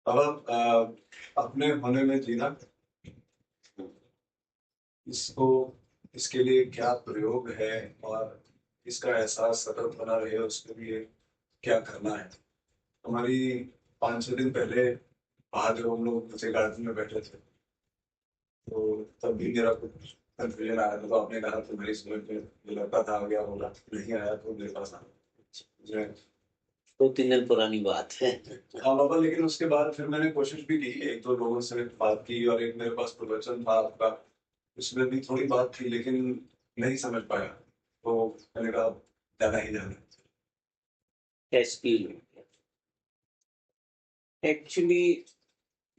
अब अपने होने में जीना, इसको इसके लिए क्या प्रयोग है और इसका एहसास सतत बना रहे उसके लिए क्या करना है। हमारी 5-6 दिन पहले बाहर जब हम लोग नीचे गार्डन में बैठे थे तो तब भी मेरा कुछ कंफ्यूजन आया था, तो आपने कहा तुम्हारी समझ में ये लड़का था आ गया होगा, नहीं आया तो मेरे पास आ मुझे 2-3 दिन पुरानी बात है। हाँ बाबा, लेकिन उसके बाद फिर मैंने कोशिश भी की, एक दो लोगों से बात की और एक मेरे पास प्रवचन था आपका, उसमें भी थोड़ी बात थी लेकिन नहीं समझ पाया, तो मैंने कहा ज्यादा ही जाना। एक्चुअली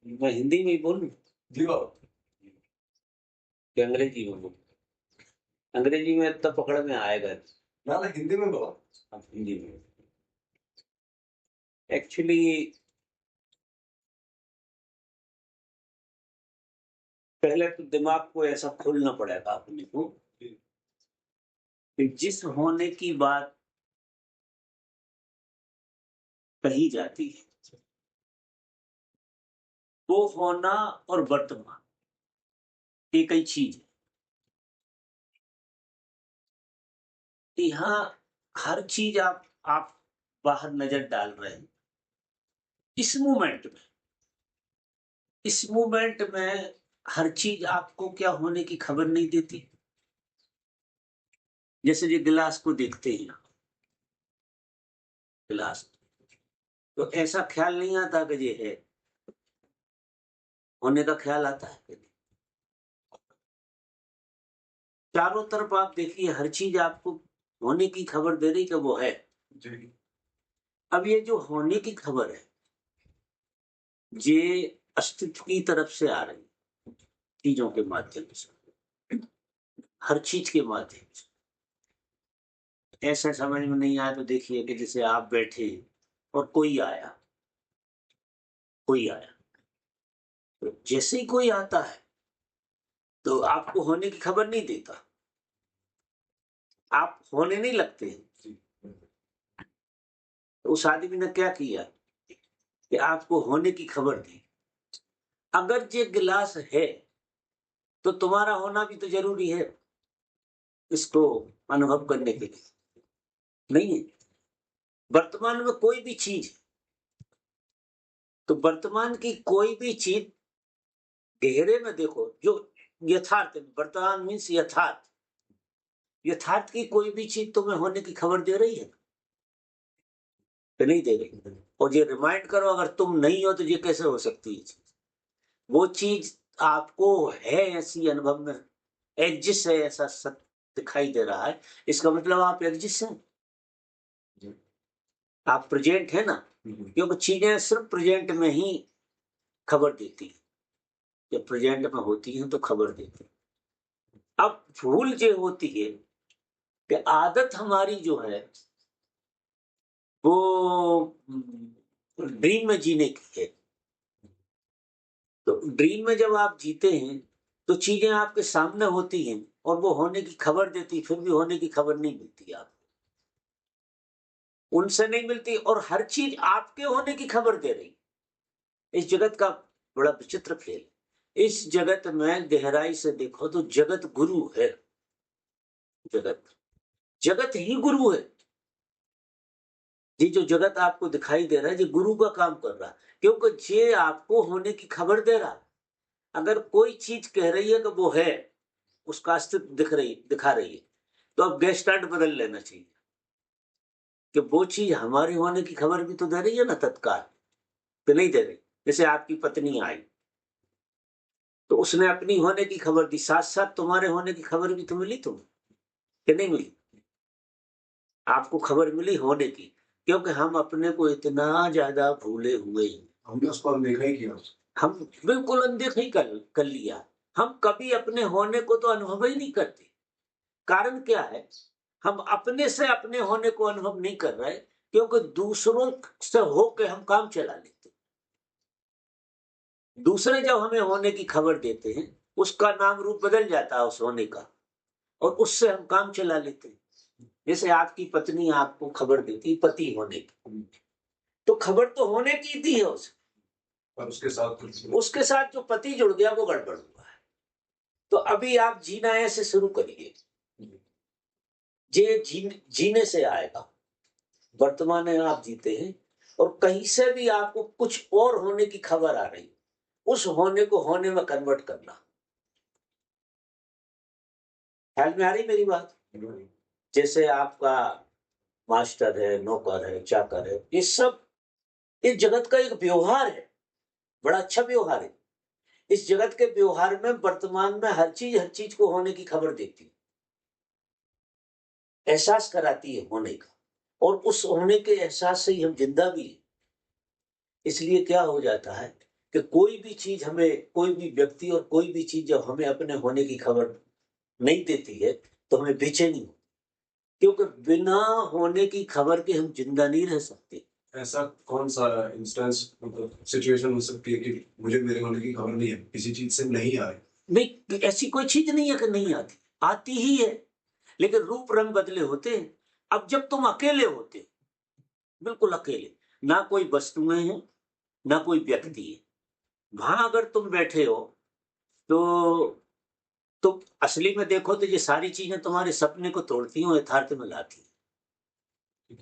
मैं हिंदी में ही बोलूं जी बाबा। कि अंग्रेजी में बोलूं? अंग्रेजी में तब पकड़ में आएगा। ना ना, हिंदी में बाबा। अब हिंदी में एक्चुअली पहले तो दिमाग को ऐसा खोलना पड़ेगा अपने को कि जिस होने की बात कही जाती है वो होना और वर्तमान एक ही चीज है। यहाँ हर चीज आप बाहर नजर डाल रहे हैं इस मोमेंट में हर चीज आपको क्या होने की खबर नहीं देती। जैसे ये गिलास को देखते हैं, गिलास तो ऐसा ख्याल नहीं आता कि ये है, होने का ख्याल आता है। चारों तरफ आप देखिए हर चीज आपको होने की खबर दे रही कि वो है जी। अब ये जो होने की खबर है ये अस्तित्व की तरफ से आ रही चीजों के माध्यम से, हर चीज के माध्यम से। ऐसा समझ में नहीं आया तो देखिए कि जैसे आप बैठे और कोई आया तो जैसे ही कोई आता है तो आपको होने की खबर नहीं देता, आप होने नहीं लगते हैं। तो उस आदमी ने क्या किया कि आपको होने की खबर दी। अगर ये गिलास है तो तुम्हारा होना भी तो जरूरी है इसको अनुभव करने के लिए, नहीं है? वर्तमान में कोई भी चीज, तो वर्तमान की कोई भी चीज गहरे में देखो जो यथार्थ, वर्तमान मीन्स यथार्थ की कोई भी चीज तुम्हें होने की खबर दे रही है तो नहीं दे रही। और ये रिमाइंड करो अगर तुम नहीं हो तो ये कैसे हो सकती है चीज, वो चीज आपको है ऐसी अनुभव में एग्जिस्ट है, ऐसा सत्य दिखाई दे रहा है, इसका मतलब आप एग्जिस्ट हैं, आप प्रेजेंट है ना। क्योंकि चीजें सिर्फ प्रेजेंट में ही खबर देती है, जब प्रेजेंट में होती हैं तो खबर देती है। अब भूल जो होती है कि आदत हमारी जो है वो ड्रीम में जीने की है। तो ड्रीम में जब आप जीते हैं तो चीजें आपके सामने होती हैं और वो होने की खबर देती, फिर भी होने की खबर नहीं मिलती, आपको उनसे नहीं मिलती और हर चीज आपके होने की खबर दे रही। इस जगत का बड़ा विचित्र खेल, इस जगत में गहराई से देखो तो जगत गुरु है, जगत ही गुरु है। ये जो जगत आपको दिखाई दे रहा है ये गुरु का काम कर रहा है, क्योंकि ये आपको होने की खबर दे रहा है। अगर कोई चीज कह रही है कि वो है, उसका अस्तित्व दिखा रही है, तो अब गेस्टार्ट बदल लेना चाहिए कि वो चीज हमारे होने की खबर भी तो दे रही है ना तत्काल, कि नहीं दे रही। जैसे आपकी पत्नी आई तो उसने अपनी होने की खबर दी, साथ साथ तुम्हारे होने की खबर भी तो मिली तुम्हें, कि नहीं मिली? आपको खबर मिली होने की, क्योंकि हम अपने को इतना ज्यादा भूले हुए हैं, हमने उसको अनदेखा ही किया, हम बिल्कुल अनदेखा ही कर लिया। हम कभी अपने होने को तो अनुभव ही नहीं करते। कारण क्या है? हम अपने से अपने होने को अनुभव नहीं कर रहे क्योंकि दूसरों से होके हम काम चला लेते। दूसरे जब हमें होने की खबर देते हैं उसका नाम रूप बदल जाता है उस होने का, और उससे हम काम चला लेते हैं। जैसे आपकी पत्नी आपको खबर देती पति होने की, तो खबर तो होने की थी है उसे, और उसके साथ कुछ उसके साथ जो पति जुड़ गया वो गड़बड़ हुआ है। तो अभी आप जीना ऐसे शुरू करिए, ये जीने से आएगा। वर्तमान में आप जीते हैं और कहीं से भी आपको कुछ और होने की खबर आ रही, उस होने को होने में कन्वर्ट करना। ख्याल में आ रही मेरी बात? जैसे आपका मास्टर है, नौकर है, चाकर है, ये सब इस जगत का एक व्यवहार है, बड़ा अच्छा व्यवहार है। इस जगत के व्यवहार में वर्तमान में हर चीज को होने की खबर देती है, एहसास कराती है होने का, और उस होने के एहसास से ही हम जिंदा भी हैं। इसलिए क्या हो जाता है कि कोई भी चीज हमें, कोई भी व्यक्ति और कोई भी चीज जब हमें अपने होने की खबर नहीं देती है तो हमें बेचैनी हो, क्योंकि बिना होने की खबर के हम जिंदा नहीं रह सकते। ऐसा कौन सा इंस्टेंस, मतलब सिचुएशन हो सकती है कि मुझे मेरे होने की खबर नहीं है, किसी चीज से नहीं आ रही? नहीं, ऐसी कोई चीज नहीं है कि नहीं आती, आती ही है, लेकिन रूप रंग बदले होते हैं। अब जब तुम अकेले होते, बिल्कुल अकेले, ना कोई वस्तुएं हैं, ना कोई व्यक्ति है, वहां अगर तुम बैठे हो तो असली में देखो तो ये सारी चीजें तुम्हारे सपने को तोड़ती हैं, यथार्थ में लाती हैं।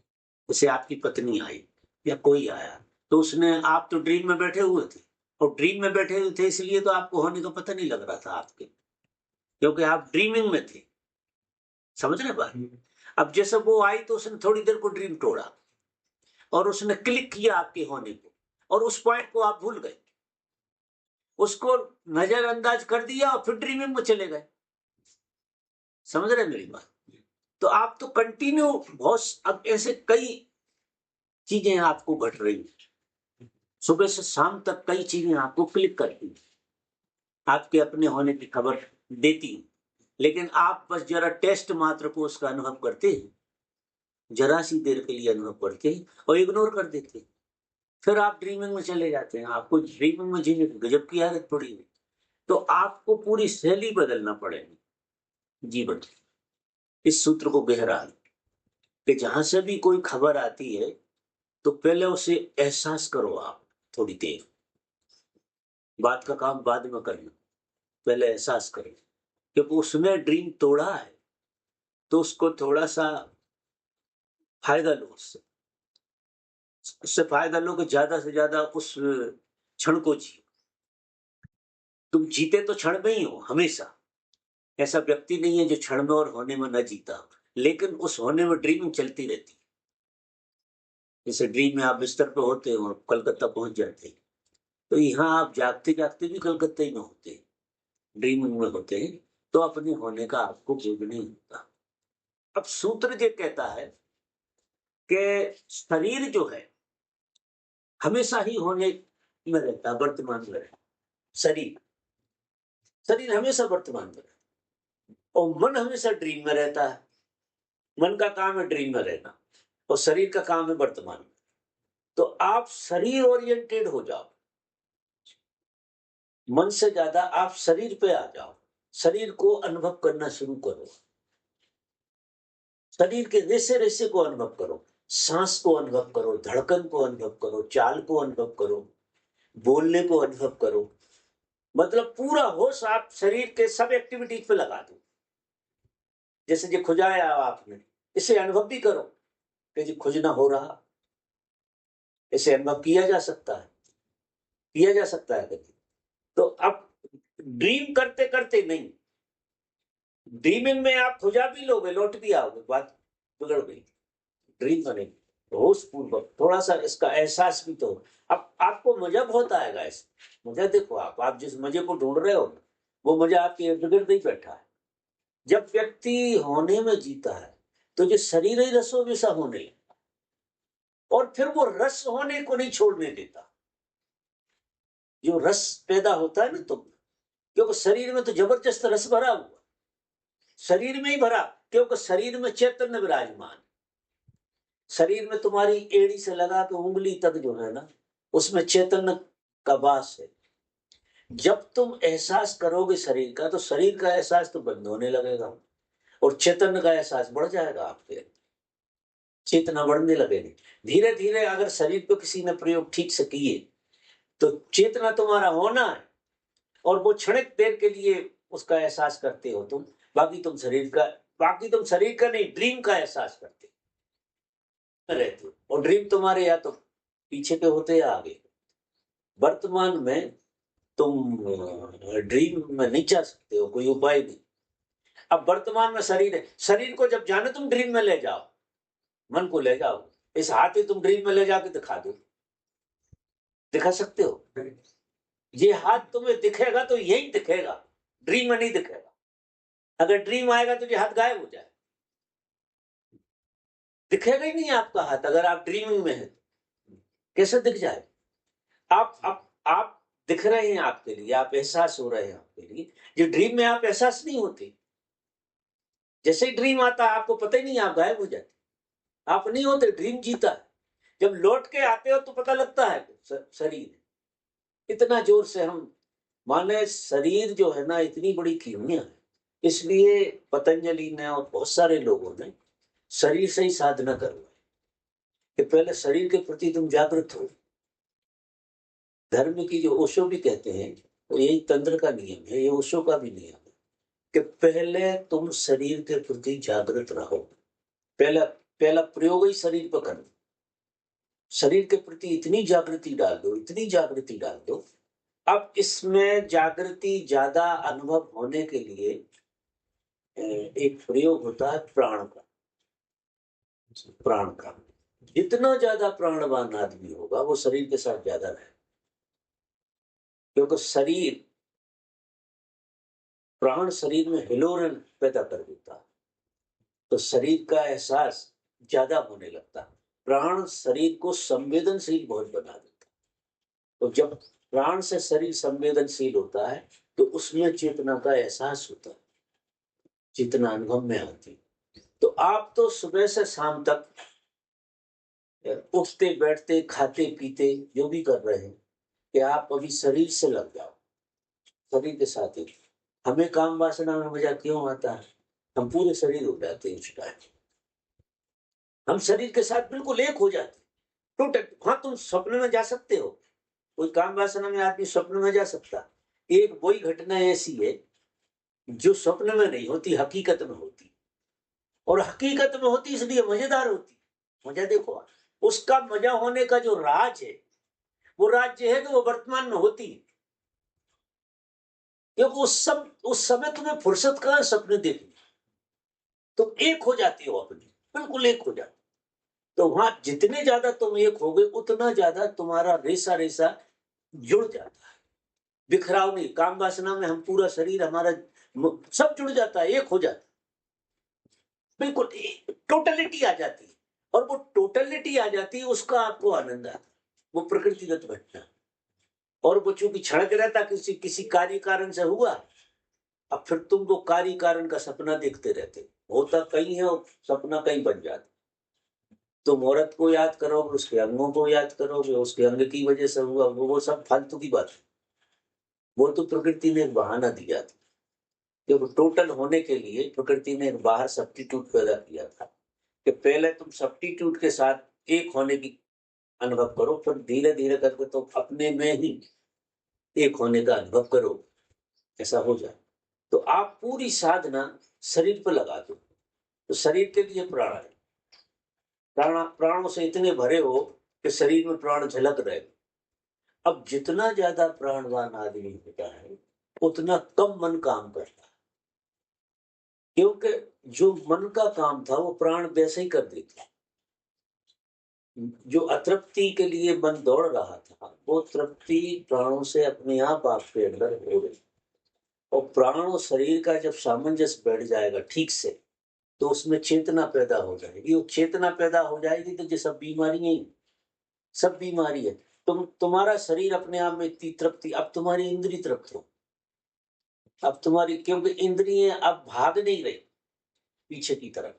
जैसे आपकी पत्नी आई या कोई आया, तो उसने, आप तो ड्रीम में बैठे हुए थे, और ड्रीम में बैठे हुए थे इसलिए तो आपको होने का पता नहीं लग रहा था आपके, क्योंकि आप ड्रीमिंग में थे। समझ रहे बात? अब जैसे वो आई तो उसने थोड़ी देर को ड्रीम तोड़ा और उसने क्लिक किया आपके होने को, और उस पॉइंट को आप भूल गए, उसको नजरअंदाज कर दिया और फिर ड्रीमिंग में चले गए। समझ रहे मेरी बात? तो आप तो कंटिन्यू बहुत, अब ऐसे कई चीजें आपको घट रही, सुबह से शाम तक कई चीजें आपको क्लिक करती, आपके अपने होने की खबर देती, लेकिन आप बस जरा टेस्ट मात्र को उसका अनुभव करते हैं, जरा सी देर के लिए अनुभव करते हैं और इग्नोर कर देते हैं। फिर आप ड्रीमिंग में चले जाते हैं, आपको ड्रीमिंग में जीने की गजब की आदत पड़ी है। तो आपको पूरी शैली बदलना पड़ेगी जीवन की। इस सूत्र को गहरा कि जहां से भी कोई खबर आती है तो पहले उसे एहसास करो आप थोड़ी देर, बात का काम बाद में करना, पहले एहसास करो, क्योंकि उसने ड्रीम तोड़ा है तो उसको थोड़ा सा फायदा लो, उससे फायदा लो कि ज्यादा से ज्यादा उस क्षण को जियो। तुम जीते तो क्षण में ही हो हमेशा, ऐसा व्यक्ति नहीं है जो क्षण में और होने में न जीता, लेकिन उस होने में ड्रीमिंग चलती रहती है। जैसे ड्रीम में आप बिस्तर पे होते हो और कलकत्ता पहुंच जाते हैं, तो यहाँ आप जागते जागते भी कलकत्ता ही में होते हैं, ड्रीमिंग में होते हैं, तो अपने होने का आपको बोध नहीं होता। अब सूत्र ये कहता है कि शरीर जो है हमेशा ही होने में रहता है, वर्तमान में रहता, शरीर शरीर हमेशा वर्तमान में रहता, और मन हमेशा ड्रीम में रहता है। मन का काम है ड्रीम में रहना और शरीर का काम है वर्तमान में। तो आप शरीर ओरिएंटेड हो जाओ, मन से ज्यादा आप शरीर पे आ जाओ, शरीर को अनुभव करना शुरू करो, शरीर के रेसे रेसे को अनुभव करो, सांस को अनुभव करो, धड़कन को अनुभव करो, चाल को अनुभव करो, बोलने को अनुभव करो, मतलब पूरा होश आप शरीर के सब एक्टिविटीज पे लगा दो। जैसे जो खुजाया आपने, इसे अनुभव भी करो कि जी खुजना हो रहा, इसे अनुभव किया जा सकता है, किया जा सकता है कभी। तो अब ड्रीम करते करते नहीं, ड्रीमिंग में आप खुजा भी लोगे, लौट भी आओगे, बात बिगड़ गई। ड्रीम का नहीं, होश पूर्वक थोड़ा सा इसका एहसास भी तो। अब आपको मजा बहुत आएगा इसमें, मजा देखो आप जिस मजे को ढूंढ रहे हो वो मजा आपके इर्द गिर्द ही बैठा है। जब व्यक्ति होने में जीता है तो जो शरीर ही रसों जैसा होने लगता, और फिर वो रस होने को नहीं छोड़ने देता। जो रस पैदा होता है ना, तो क्योंकि शरीर में तो जबरदस्त रस भरा हुआ, शरीर में ही भरा, क्योंकि शरीर में चैतन्य विराजमान, शरीर में तुम्हारी एड़ी से लगा के उंगली तक जो है ना, उसमें चैतन्य का वास है। जब तुम एहसास करोगे शरीर का, तो शरीर का एहसास तो बंद होने लगेगा और चैतन्य का एहसास बढ़ जाएगा, आपके चेतना बढ़ने लगेगी। धीरे धीरे अगर शरीर पे किसी ने प्रयोग ठीक से किए तो चेतना तुम्हारा होना है, और वो क्षणिक देर के लिए उसका एहसास करते हो तुम। बाकी तुम शरीर का नहीं, ड्रीम का एहसास करते रहते हो। और ड्रीम तुम्हारे या तो पीछे के होते या आगे। वर्तमान में तुम ड्रीम में नहीं जा सकते हो, कोई उपाय नहीं। अब वर्तमान में शरीर है, शरीर को जब जाने तुम ड्रीम में ले जाओ, मन को ले जाओ, इस हाथ ही तुम ड्रीम में ले जाके दिखा दो, दिखा सकते हो? ये हाथ तुम्हें दिखेगा तो यही दिखेगा, ड्रीम में नहीं दिखेगा। अगर ड्रीम आएगा तो ये हाथ गायब हो जाए, दिखेगा ही नहीं आपका हाथ। अगर आप ड्रीमिंग में है कैसे दिख जाए? आप दिख रहे हैं आपके लिए, आप एहसास हो रहे हैं आपके लिए। जो ड्रीम में आप एहसास नहीं होते, जैसे ही ड्रीम आता है आपको पता ही नहीं, आप गायब हो जाते, आप नहीं होते, ड्रीम जीता है। जब लौट के आते हो तो पता लगता है शरीर इतना जोर से हम माने, शरीर जो है ना इतनी बड़ी कीमिया है। इसलिए पतंजलि ने और बहुत सारे लोगों ने शरीर से ही साधना करवाई कि पहले शरीर के प्रति तुम जागृत हो। धर्म की जो ओशो भी कहते हैं, तो यही तंत्र का नियम है, ये ओशो का भी नियम है कि पहले तुम शरीर के प्रति जागृत रहो। पहला प्रयोग ही शरीर पर करो। शरीर के प्रति इतनी जागृति डाल दो, इतनी जागृति डाल दो। अब इसमें जागृति ज्यादा अनुभव होने के लिए एक प्रयोग होता है प्राण का। जितना ज्यादा प्राणवान आदमी होगा वो शरीर के साथ ज्यादा रहे, क्योंकि प्राण शरीर में हिलोरन पैदा कर देता है, तो शरीर का एहसास ज्यादा होने लगता है। प्राण शरीर को संवेदनशील बहुत बना देता है। तो जब प्राण से शरीर संवेदनशील होता है तो उसमें चेतना का एहसास होता है, चेतना अनुभव में आती है। तो आप तो सुबह से शाम तक उठते बैठते खाते पीते जो भी कर रहे हैं कि आप अभी शरीर से लग जाओ, शरीर के साथ ही। हमें काम वासना में मजा क्यों आता है? हम पूरे शरीर हो जाते हैं उस टाइम, हम शरीर के साथ बिल्कुल एक हो जाते टोटल। हाँ, तुम स्वप्न में जा सकते हो, कोई काम वासना में आदमी स्वप्न में जा सकता। एक वही घटना ऐसी है जो स्वप्न में नहीं होती, हकीकत में होती, और हकीकत में होती इसलिए मजेदार होती। मजा देखो, उसका मजा होने का जो राज है, वो राज है कि वो वर्तमान में होती है। क्योंकि उस समय तुम्हें फुर्सत कहां सपने देखने, तुम एक हो जाती हो, अपनी बिल्कुल एक हो जाती। तो वहां जितने ज्यादा तुम एक होगे उतना ज्यादा तुम्हारा रेसा रेसा जुड़ जाता है। बिखराव नहीं, काम वासना में हम पूरा शरीर हमारा सब जुड़ जाता है, एक हो जाता है, बिल्कुल टोटलिटी आ जाती है। और वो टोटलिटी आ जाती है, उसका आपको आनंद आता है, वो प्रकृतिगत घटना। और वो चूंकि क्षणिक रहता, किसी कार्य कारण से हुआ, अब फिर तुम वो कार्य कारण का सपना देखते रहते, होता कहीं है और सपना कहीं बन जाता। तुम औरत को याद करोगे, उसके अंगों को याद करोगे, उसके अंग की वजह से हुआ, वो सब फालतू की बात है। वो तो प्रकृति ने एक बहाना दिया था, क्योंकि टोटल होने के लिए प्रकृति ने एक बाहर सब्स्टिट्यूट पैदा किया था कि पहले तुम सब्स्टिट्यूट के साथ एक होने की अनुभव करो, फिर धीरे धीरे करके तुम अपने में ही एक होने का अनुभव करो, ऐसा हो जाए। तो आप पूरी साधना शरीर पर लगा दो। तो शरीर के लिए प्राण है, प्राणों से इतने भरे हो कि शरीर में प्राण झलक रहे। अब जितना ज्यादा प्राणवान आदमी होता है उतना कम मन काम करता है, क्योंकि जो मन का काम था वो प्राण वैसे ही कर देते। जो अतृप्ति के लिए मन दौड़ रहा था, वो तृप्ति प्राणों से अपने आप आपके अंदर हो गई। और प्राण और शरीर का जब सामंजस्य बैठ जाएगा ठीक से, तो उसमें चेतना पैदा हो जाएगी। वो चेतना पैदा हो जाएगी तो जो सब बीमारी है। तुम्हारा शरीर अपने आप में इतनी तृप्ति, अब तुम्हारी इंद्रिय तृप्त हो, अब तुम्हारी, क्योंकि इंद्रिय अब भाग नहीं रही पीछे की तरफ।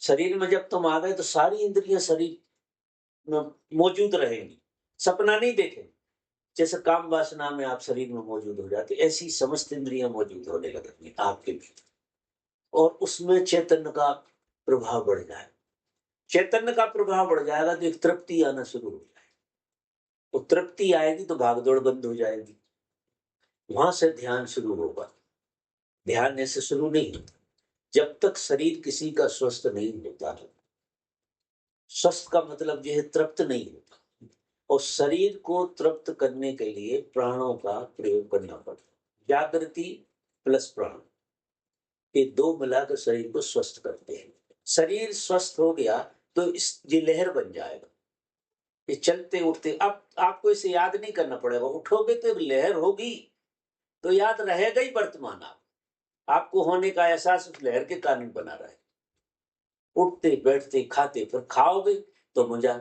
शरीर में जब तुम आ गए तो सारी इंद्रियां शरीर में मौजूद रहेंगी, सपना नहीं देखेंगे। जैसे काम वासना में आप शरीर में मौजूद हो जाते, ऐसी समस्त इंद्रियां मौजूद होने लगती आपके भीतर, और उसमें चैतन्य का प्रभाव बढ़ जाए। चैतन्य का प्रभाव बढ़ जाएगा तो एक तृप्ति आना शुरू हो जाए। वो तृप्ति आएगी तो भागदौड़ बंद हो जाएगी, वहां से ध्यान शुरू होगा। ध्यान ऐसे शुरू नहीं होता जब तक शरीर किसी का स्वस्थ नहीं होता। स्वस्थ का मतलब यह है तृप्त नहीं होता, और शरीर को तृप्त करने के लिए प्राणों का प्रयोग करना पड़ता है। जागृति प्लस प्राण, ये दो मिलाकर शरीर को स्वस्थ करते हैं। शरीर स्वस्थ हो गया तो ये लहर बन जाएगा, ये चलते उठते। अब आपको इसे याद नहीं करना पड़ेगा, उठोगे तो लहर होगी तो याद रहेगा ही वर्तमान। आपको होने का एहसास उस लहर के कारण बना रहे। उठते बैठते खाते, फिर खाओगे तो मजा,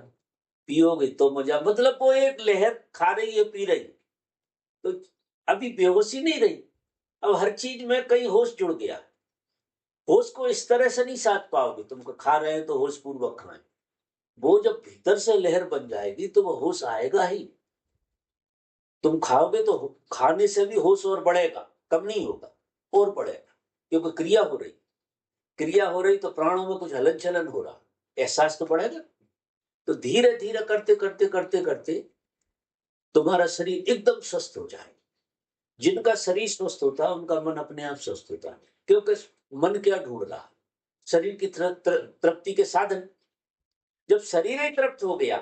पियोगे तो मजा, मतलब वो एक लहर खा रही है पी रही, तो अभी बेहोशी नहीं रही, अब हर चीज में कहीं होश जुड़ गया। होश को इस तरह से नहीं साध पाओगे, तुमको खा रहे हैं तो होश पूर्वक खाएं। वो जब भीतर से लहर बन जाएगी तो वो होश आएगा ही। तुम खाओगे तो खाने से भी होश और बढ़ेगा, कम नहीं होगा, और बढ़ेगा, क्योंकि क्रिया हो रही तो प्राणों में कुछ हलन चलन हो रहा, एहसास तो बढ़ेगा। तो धीरे धीरे करते करते करते करते तुम्हारा शरीर एकदम स्वस्थ हो जाए। जिनका शरीर स्वस्थ होता है उनका मन अपने आप स्वस्थ होता है, क्योंकि मन क्या ढूंढ रहा, शरीर की तृप्ति के साधन। जब शरीर ही तृप्त हो गया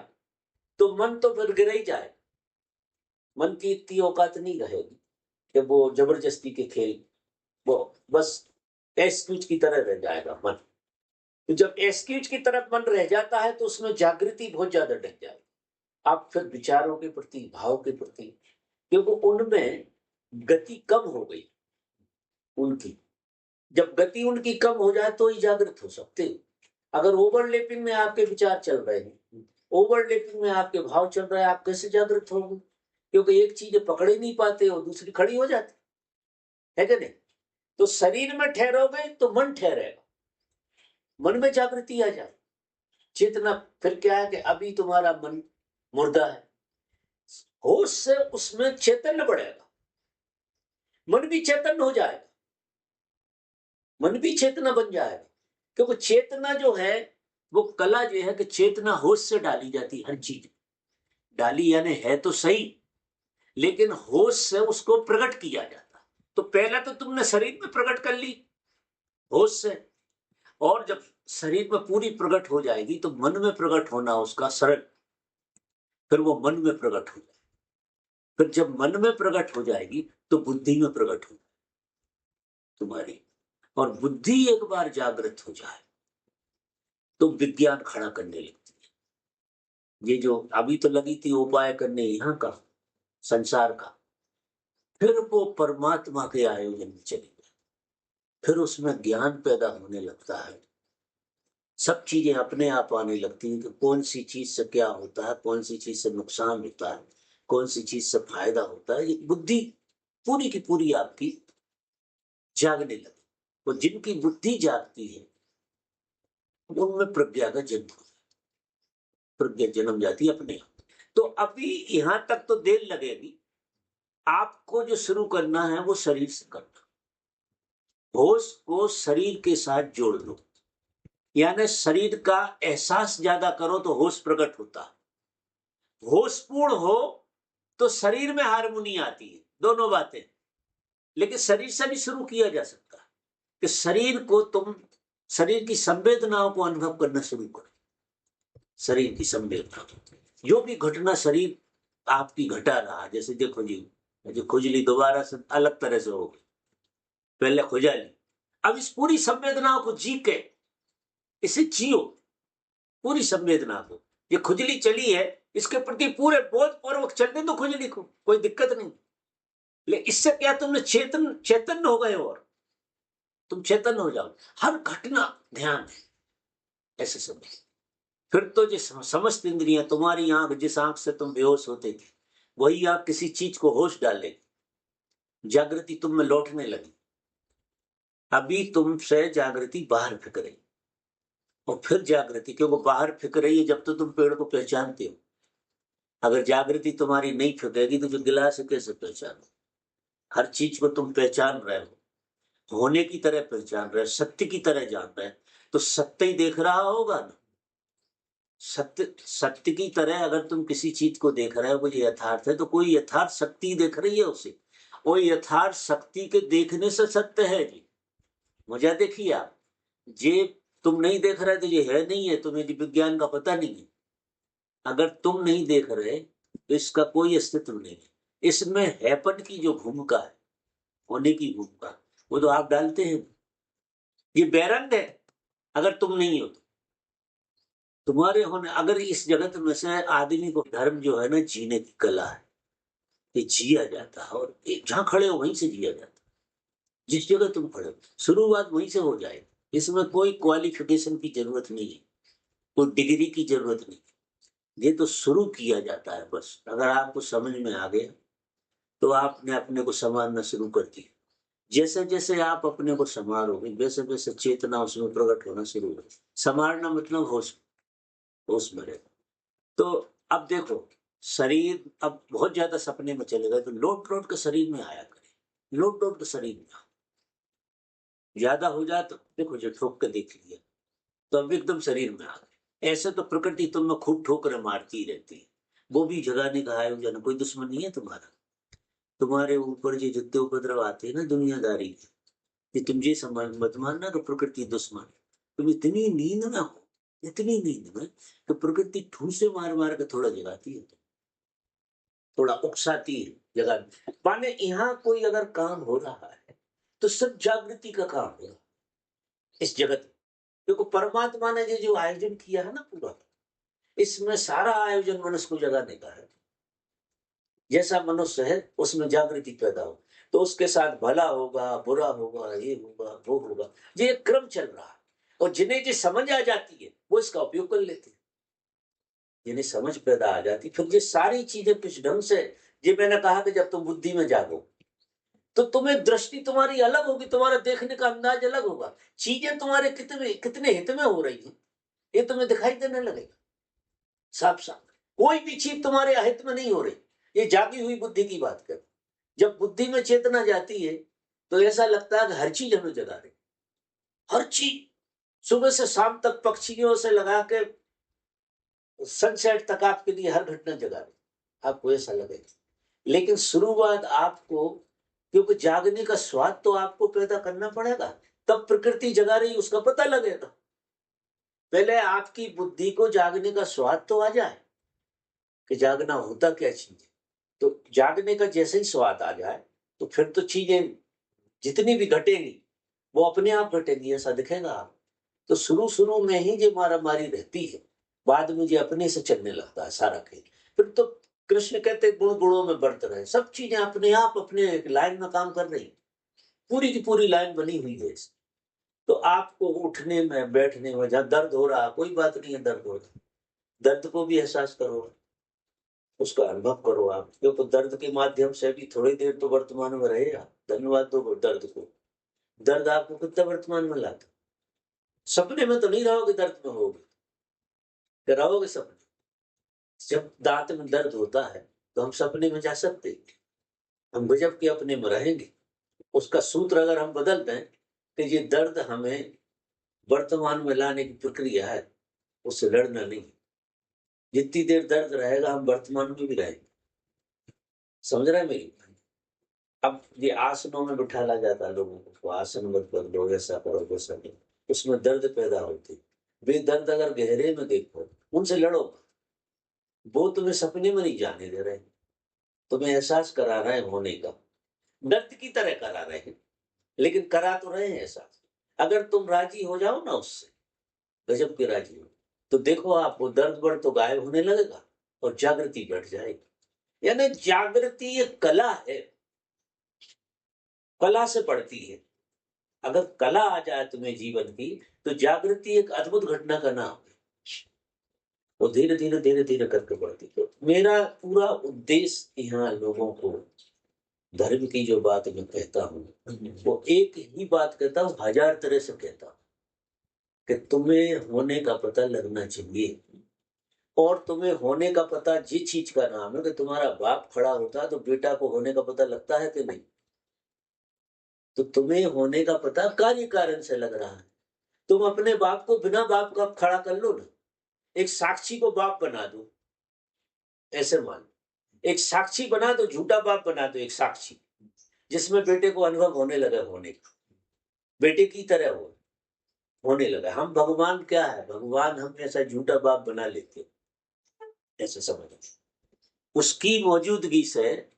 तो मन तो फिर गिर ही जाए। मन की इतनी औकात नहीं रहेगी कि वो जबरदस्ती के खेल, वो बस एस्क्यूज की तरह रह जाएगा मन। तो जब एस्क्यूज की तरफ मन रह जाता है तो उसमें जागृति बहुत ज्यादा डग जाएगी। आप फिर विचारों के प्रति, भाव के प्रति, क्योंकि उनमें गति कम हो गई उनकी। जब गति उनकी कम हो जाए तो ही जागृत हो सकते हो। अगर ओवरलैपिंग में आपके विचार चल रहे हैं, ओवरलैपिंग में आपके भाव चल रहे हैं, आप कैसे जागृत होंगे? क्योंकि एक चीज पकड़ ही नहीं पाते हो, दूसरी खड़ी हो जाती है कि नहीं? तो शरीर में ठहरोगे तो मन ठहरेगा, मन में जागृति आ जाए, चेतना। फिर क्या है कि अभी तुम्हारा मन मुर्दा है, होश से उसमें चैतन्य बढ़ेगा, मन भी चैतन्य हो जाएगा, मन भी चेतना बन जाएगा। क्योंकि चेतना जो है वो कला जो है कि चेतना होश से डाली जाती है। हर चीज डाली यानी है तो सही, लेकिन होश से उसको प्रकट किया जाता। तो पहले तो तुमने शरीर में प्रकट कर ली होश से, और जब शरीर में पूरी प्रकट हो जाएगी तो मन में प्रकट होना उसका सरल, फिर वो मन में प्रकट हो जाए। फिर जब मन में प्रकट हो जाएगी तो बुद्धि में प्रकट हो तुम्हारी, और बुद्धि एक बार जागृत हो जाए तो विज्ञान खड़ा करने लगती है। ये जो अभी तो लगी थी उपाय करने यहाँ का संसार का, फिर वो परमात्मा के आयोजन में चली गई। फिर उसमें ज्ञान पैदा होने लगता है, सब चीजें अपने आप आने लगती हैं कि कौन सी चीज से क्या होता है, कौन सी चीज से नुकसान होता है, कौन सी चीज से फायदा होता है। ये बुद्धि पूरी की पूरी आपकी जागने लगे। तो जिनकी बुद्धि जागती है उनमें प्रज्ञा का जन्म होता है, प्रज्ञा जन्म जाती है अपने आप। तो अभी यहां तक तो देर लगेगी, आपको जो शुरू करना है वो शरीर से करना। होश को शरीर के साथ जोड़ लो, यानी शरीर का एहसास ज्यादा करो तो होश प्रकट होता है। होश पूर्ण हो तो शरीर में हारमोनी आती है, दोनों बातें। लेकिन शरीर से भी शुरू किया जा सकता है कि शरीर को तुम, शरीर की संवेदनाओं को अनुभव करना शुरू करो। शरीर की संवेदना, जो भी घटना शरीर आपकी घटा रहा, जैसे देखो जी, जो खुजली दोबारा से अलग तरह से हो गई, पहले खुजली, अब इस पूरी संवेदनाओं को जी के इसे जियो, पूरी संवेदना को। ये खुजली चली है, इसके प्रति पूरे बोध पूर्वक चलने दो खुजली को, कोई दिक्कत नहीं। लेकिन इससे क्या तुमने चैतन्य हो गए, और तुम चैतन्य हो जाओ। हर घटना ध्यान है, ऐसे समझ। फिर तो जिस समस्त इंद्रियां, तुम्हारी आंख, जिस आंख से तुम बेहोश होते थे, वही आंख किसी चीज को होश डालेगी, जागृति तुम में लौटने लगी। अभी तुमसे जागृति बाहर फेंक रही, और फिर जागृति, क्योंकि बाहर फेंक रही है जब तो तुम पेड़ को पहचानते हो। अगर जागृति तुम्हारी नहीं फेंकेगी तो जो गिलास है कैसे पहचानो? हर चीज को तुम पहचान रहे हो, होने की तरह पहचान रहे हो, सत्य की तरह जान रहे हो, तो सत्य ही देख रहा होगा ना। सत्य सत्य की तरह अगर तुम किसी चीज को देख रहे हो वो यथार्थ है, तो कोई यथार्थ शक्ति देख रही है उसे। वो यथार्थ शक्ति के देखने से सत्य है जी। मजा देखिए आप, ये तुम नहीं देख रहे तो ये है नहीं है, तुम्हें जी विज्ञान का पता नहीं है। अगर तुम नहीं देख रहे तो इसका कोई अस्तित्व नहीं है। इसमें हैपन की जो भूमिका है, होने की भूमिका, वो तो आप डालते हैं। ये बेरंग है अगर तुम नहीं हो तो। तुम्हारे होने, अगर इस जगत में से आदमी को धर्म जो है ना, जीने की कला है, ये जिया जाता है, और जहां खड़े हो वहीं से जिया जाता है। जिस जगह तुम खड़े हो शुरुआत वहीं से हो जाए। इसमें कोई क्वालिफिकेशन की जरूरत नहीं है, कोई डिग्री की जरूरत नहीं। ये तो शुरू किया जाता है बस। अगर आपको समझ में आ गया तो आपने अपने को संवारना शुरू कर दिया। जैसे जैसे आप अपने को संवारोगे वैसे वैसे चेतना उसमें प्रकट होना शुरू हो। संवारना मतलब होश, होश में रहेगा। तो अब देखो, शरीर अब बहुत ज्यादा सपने में चले गए तो लौट लौट के शरीर में आया करे, लौट लौट के शरीर में आओ। ज्यादा हो जाए तो देखो जो ठोक के देख लिया तो अब एकदम शरीर में आ गए। ऐसे तो प्रकृति तुम्हें खूब ठोकरें मारती ही रहती है, वो भी जगाने का आयोजन। कोई दुश्मन नहीं है तुम्हारा। तुम्हारे ऊपर जो जितने उपद्रव आते हैं ना दुनियादारी के, ये तुम ये समझ मत मानना कि प्रकृति दुश्मन। तुम इतनी नींद में हो, इतनी नींद में कि प्रकृति ठूसे मार मार के थोड़ा जगाती है, थोड़ा उकसाती है जगा। माने यहाँ कोई अगर काम हो रहा है तो सब जागृति का काम हो रहा है इस जगत में। देखो परमात्मा ने जो आयोजन किया है ना पूरा, इसमें सारा आयोजन मनुष्य को जगाने का है। जैसा मनुष्य है उसमें जागृति पैदा हो तो उसके साथ भला होगा, बुरा होगा, ये होगा, वो होगा। ये एक क्रम चल रहा है। और जिन्हें जो समझ आ जाती है वो इसका उपयोग कर लेते हैं। जिन्हें समझ पैदा आ जाती फिर ये सारी चीजें किस ढंग से, ये मैंने कहा कि जब तुम बुद्धि में जागो तो तुम्हें दृष्टि तुम्हारी अलग होगी, तुम्हारा देखने का अंदाज अलग होगा। चीजें तुम्हारे कितने कितने हित में हो रही है ये तुम्हें दिखाई देने लगेगा साफ साफ। कोई भी चीज तुम्हारे अहित में नहीं हो रही। ये जागी हुई बुद्धि की बात कर। जब बुद्धि में चेतना जाती है तो ऐसा लगता है कि हर चीज हमें जगा रही, हर चीज। सुबह से शाम तक पक्षियों से लगा के सनसेट तक आपके लिए हर घटना जगा रही, आपको ऐसा लगेगा। लेकिन शुरुआत आपको, क्योंकि जागने का स्वाद तो आपको पैदा करना पड़ेगा, तब प्रकृति जगा रही उसका पता लगेगा। पहले आपकी बुद्धि को जागने का स्वाद तो आ जाए कि जागना होता क्या चीज है। तो जागने का जैसे ही स्वाद आ जाए तो फिर तो चीजें जितनी भी घटेंगी वो अपने आप घटेंगी, ऐसा दिखेगा आप। तो शुरू शुरू में ही जो मारा मारी रहती है, बाद में जो अपने से चलने लगता है सारा खेल। फिर तो कृष्ण कहते गुण गुणों में बढ़ते रहे, सब चीजें अपने आप अपने एक लाइन में काम कर रही, पूरी की पूरी लाइन बनी हुई है। तो आपको उठने में बैठने में जहाँ दर्द हो रहा, कोई बात नहीं है दर्द हो रहा, दर्द को भी एहसास करो, उसका अनुभव करो आप, क्योंकि दर्द के माध्यम से भी थोड़ी देर तो वर्तमान में रहेगा। धन्यवाद दो दर्द को। दर्द आपको कितना वर्तमान में लाता। सपने में तो नहीं रहोगे, दर्द में होगे, रहोगे सपने। जब दांत में दर्द होता है तो हम सपने में जा सकते हैं, हम गजब के अपने में रहेंगे। उसका सूत्र अगर हम बदल दें कि ये दर्द हमें वर्तमान में लाने की प्रक्रिया है, उससे लड़ना नहीं। जितनी देर दर्द रहेगा हम वर्तमान में भी रहेंगे। समझ रहे हैं मेरी। अब ये आसनों में बिठाला जाता है लोगों को, आसन मत बदलो, ऐसा करो वैसा करो, उसमें दर्द पैदा होती। वे दर्द अगर गहरे में देखो, उनसे लड़ो, वो तुम्हें सपने में नहीं जाने दे रहे, तुम्हें एहसास करा रहे हैं होने का, दर्द की तरह करा रहे हैं, लेकिन करा तो रहे हैं एहसास। अगर तुम राजी हो जाओ ना उससे, गजब के राजी हो, तो देखो आप वो दर्द वर्द तो गायब होने लगेगा और जागृति बैठ जाएगी। यानी जागृति एक कला है, कला से पड़ती है। अगर कला आ जाए तुम्हें जीवन की तो जागृति एक अद्भुत घटना का नाम है। वो धीरे धीरे धीरे धीरे करके बढ़ती। तो मेरा पूरा उद्देश्य यहाँ लोगों को धर्म की जो बात मैं कहता हूँ वो एक ही बात कहता हूँ, हजार तरह से कहता हूँ कि तुम्हें होने का पता लगना चाहिए। और तुम्हें होने का पता जिस चीज का नाम है कि तुम्हारा बाप खड़ा होता है तो बेटा को होने का पता लगता है कि नहीं। तो तुम्हें होने का पता कार्य कारण से लग रहा है। तुम अपने बाप को बिना बाप का खड़ा कर लो ना, एक साक्षी को बाप बना दो, ऐसे मान लो। एक साक्षी बना दो, झूठा बाप बना दो, एक साक्षी जिसमें बेटे को अनुभव होने लगा, होने का बेटे की तरह होने लगा। हम भगवान क्या है, भगवान हम ऐसा झूठा बाप बना लेते, ऐसे समझ। उसकी मौजूदगी से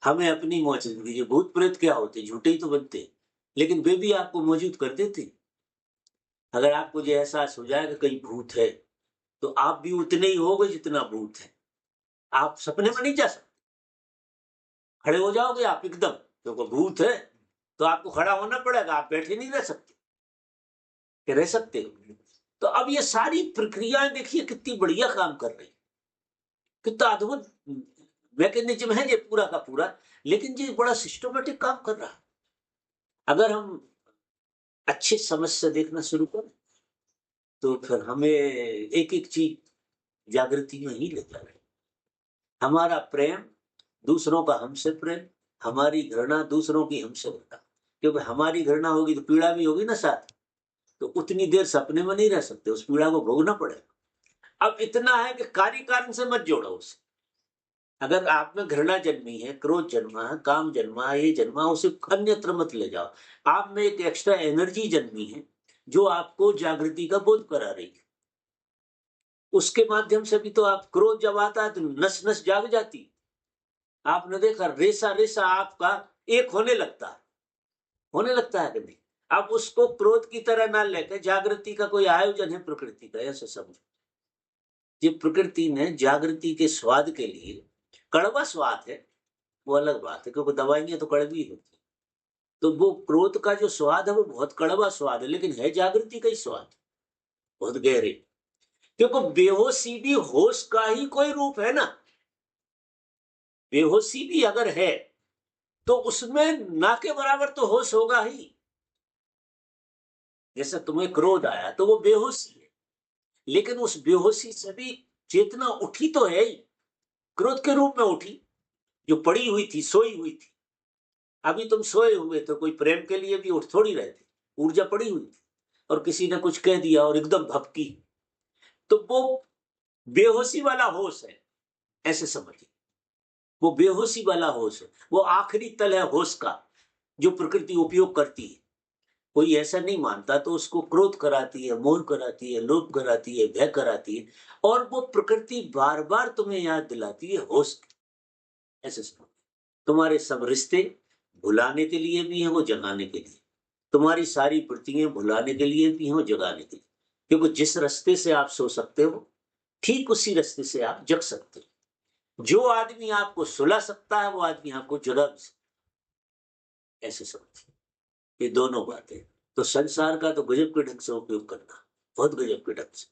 हमें अपनी मौजूदगी, जो भूत प्रेत क्या होते, झूठे ही तो बनते, लेकिन वे भी आपको मौजूद कर देते। अगर आपको जो एहसास हो जाए कि कहीं भूत है, तो आप भी उतने ही होगे जितना भूत है। आप सपने में नहीं जा सकते, खड़े हो जाओगे आप एकदम, क्योंकि भूत है तो आपको खड़ा होना पड़ेगा, आप बैठे नहीं रह सकते कि रह सकते हो। तो अब ये सारी प्रक्रियाएं देखिए कितनी बढ़िया काम कर रही, कितना अद्भुत मैकेनिज्म है ये पूरा का पूरा, लेकिन ये बड़ा सिस्टमेटिक काम कर रहा है। अगर हम अच्छी समझ से देखना शुरू करें तो फिर हमें एक एक चीज जागृति में ही लेता है। हमारा प्रेम दूसरों का हमसे प्रेम, हमारी घृणा दूसरों की हमसे घृणा, क्योंकि हमारी घृणा होगी तो पीड़ा भी होगी ना साथ, तो उतनी देर सपने में नहीं रह सकते, उस पीड़ा को भोगना पड़ेगा। अब इतना है कि कार्य कारण से मत जोड़ो उसे। अगर आप में घृणा जन्मी है, क्रोध जन्मा है, काम जन्मा है, ये जन्मा, उसे अन्यत्र मत ले जाओ। आप में एक एक्स्ट्रा एनर्जी जन्मी है जो आपको जागृति का बोध करा रही है। उसके माध्यम से भी तो आप, क्रोध जब आता है तो नस नस जाग जाती। आपने देखा रेसा रेसा आपका एक होने लगता है कि नहीं। अब उसको क्रोध की तरह ना लेकर जागृति का कोई आयोजन है प्रकृति का, ऐसे समझो। ये प्रकृति ने जागृति के स्वाद के लिए, कड़वा स्वाद है वो अलग बात है, क्योंकि दवाइयां तो कड़वी होती, तो वो क्रोध का जो स्वाद है वो बहुत कड़वा स्वाद है, लेकिन है जागृति का ही स्वाद, बहुत गहरे। क्योंकि बेहोशी भी होश का ही कोई रूप है ना। बेहोशी भी अगर है तो उसमें ना के बराबर तो होश होगा ही। जैसे तुम्हें क्रोध आया तो वो बेहोशी है, लेकिन उस बेहोशी से भी चेतना उठी तो है ही, क्रोध के रूप में उठी, जो पड़ी हुई थी, सोई हुई थी। अभी तुम सोए हुए तो कोई प्रेम के लिए भी उठ थोड़ी रहे थे, ऊर्जा पड़ी हुई थी, और किसी ने कुछ कह दिया और एकदम भपकी, तो वो बेहोशी वाला होश है, ऐसे समझिए। वो बेहोशी वाला होश है, वो आखिरी तल है होश का, जो प्रकृति उपयोग करती है। कोई ऐसा नहीं मानता तो उसको क्रोध कराती है, मोह कराती है, लोभ कराती है, भय कराती है, और वो प्रकृति बार बार तुम्हें याद दिलाती है होश। ऐसे समझो। तुम्हारे सब रिश्ते भुलाने के लिए भी हैं, वो जगाने के लिए। तुम्हारी सारी वृत्तियां भुलाने के लिए भी हैं, वो जगाने के लिए। क्योंकि जिस रास्ते से आप सो सकते हो, ठीक उसी रास्ते से आप जग सकते हो। जो आदमी आपको सुला सकता है वो आदमी आपको जगा भी सकता है, ऐसे समझिए। ये दोनों बातें। तो संसार का तो गजब के ढंग से उपयोग करना, बहुत गजब के ढंग से।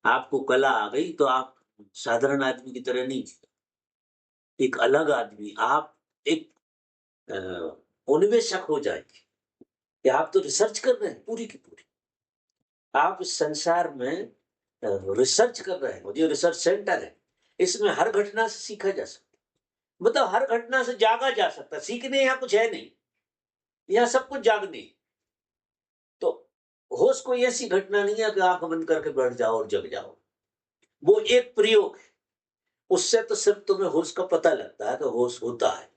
आपको कला आ गई तो आप साधारण आदमी की तरह नहीं जीते, एक अलग आदमी, आप एक उन्वेषक हो जाएंगे कि आप तो रिसर्च कर रहे हैं पूरी की पूरी। आप इस संसार में रिसर्च कर रहे हैं, जो रिसर्च सेंटर है, इसमें हर घटना से सीखा जा सकता, मतलब हर घटना से जागा जा सकता। सीखने यहाँ कुछ है नहीं, यहाँ सब कुछ जागने। तो होश कोई ऐसी घटना नहीं है कि आंख बंद करके बैठ जाओ और जग जाओ। वो एक प्रयोग है, उससे तो सिर्फ तुम्हें होश का पता लगता है कि होश होता है।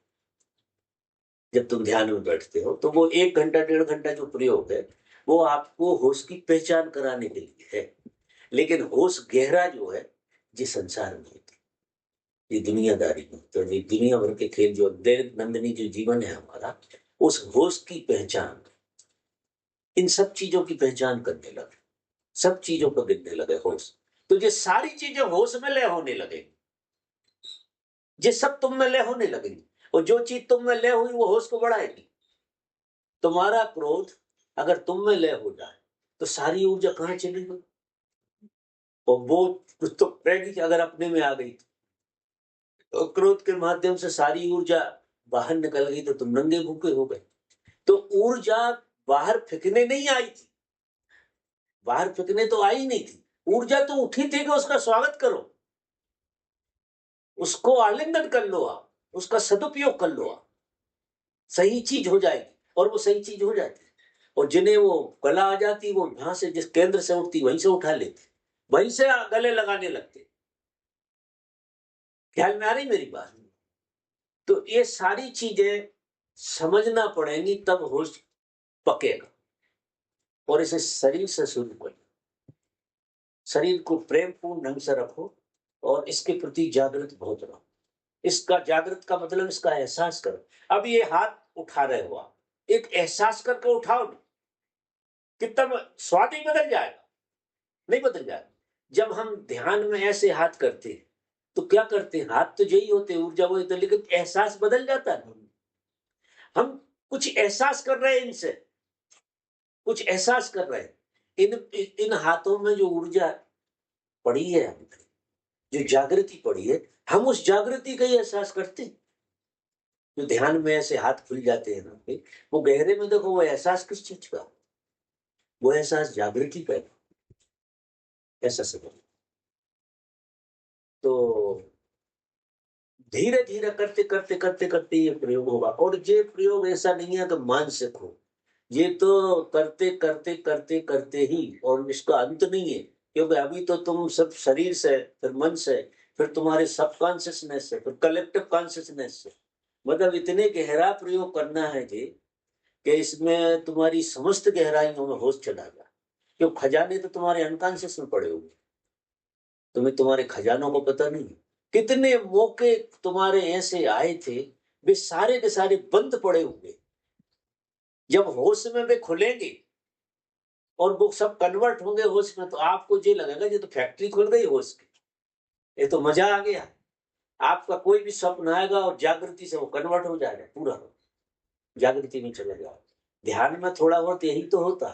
जब तुम ध्यान में बैठते हो तो वो 1 घंटा 1.5 घंटा जो प्रयोग है वो आपको होश की पहचान कराने के लिए है। लेकिन होश गहरा जो है ये संसार में होता है, ये दुनियादारी में होता है, ये दुनिया भर के खेल, जो दैनिक नंदनी जो जीवन है हमारा, उस होश की पहचान, इन सब चीजों की पहचान करने लगे, सब चीजों को गिनने लगे होश, तो ये सारी चीजें होश में लय होने लगेगी, ये सब तुम में लय होने लगेगी। और जो चीज तुम में लय हुई वो होश को बढ़ाएगी। तुम्हारा क्रोध अगर तुम में लय हो जाए तो सारी ऊर्जा कहाँ चली गई, और वो तो रहेगी अगर अपने में आ गई तो क्रोध के माध्यम से सारी ऊर्जा बाहर निकल गई तो तुम नंगे भूखे हो गए। तो ऊर्जा बाहर फेंकने नहीं आई थी, बाहर फेंकने तो आई नहीं थी, ऊर्जा तो उठी थी कि उसका स्वागत करो, उसको आलिंगन कर लो, आप उसका सदुपयोग कर लो, आप सही चीज हो जाएगी, और वो सही चीज हो जाती है। और जिन्हें वो कला आ जाती वो यहां से जिस केंद्र से उठती वहीं से उठा लेती, वहीं से गले लगाने लगते। ख्याल में आ रही मेरी बात? तो ये सारी चीजें समझना पड़ेंगी, तब होश पकेगा। और इसे शरीर से शुरू करो। शरीर को प्रेम पूर्ण ढंग से रखो और इसके प्रति जागृत बहुत रहो। इसका जागृत का मतलब इसका एहसास करो। अब ये हाथ उठा रहे हो आप, एक एहसास करके उठाओ ना, कितना स्वाद ही बदल जाएगा। नहीं बदल जाएगा? जब हम ध्यान में ऐसे हाथ करते हैं तो क्या करते हैं, हाथ तो यही होते हैं, ऊर्जा वही, तो लेकिन एहसास बदल जाता है। हम कुछ एहसास कर रहे हैं, इनसे कुछ एहसास कर रहे हैं। इन हाथों में जो ऊर्जा पड़ी है, जो जागृति पड़ी है, हम उस जागृति का ही एहसास करते हैं। जो ध्यान में ऐसे हाथ खुल जाते हैं ना, वो गहरे में देखो, वो एहसास किस चीज का, वो एहसास जागृति का है। ऐसा समझ। तो धीरे धीरे करते करते करते करते ये प्रयोग होगा। और ये प्रयोग ऐसा नहीं है कि मानसिक हो, ये तो करते करते करते करते ही, और इसका अंत नहीं है। क्योंकि अभी तो तुम सब शरीर से, फिर मन से, फिर तुम्हारे सबकॉन्शियसनेस से, फिर कलेक्टिव कॉन्शियसनेस से, मतलब इतने गहरा प्रयोग करना है जी कि इसमें तुम्हारी समस्त गहराइयों में होश चला गया। क्यों? खजाने तो तुम्हारे अनकॉन्शियस में पड़े हुए, तुम्हें तुम्हारे खजानों को पता नहीं। कितने मौके तुम्हारे ऐसे आए थे, वे सारे के सारे बंद पड़े हुए। जब होश में वे खुलेंगे और वो सब कन्वर्ट होंगे होश में, तो आपको ये लगेगा ये तो फैक्ट्री खुल गई होश की, ये तो मजा आ गया। आपका कोई भी स्वप्न आएगा और जागृति से वो कन्वर्ट हो जाएगा, पूरा जागृति में चला जाएगा। ध्यान में थोड़ा बहुत यही तो होता,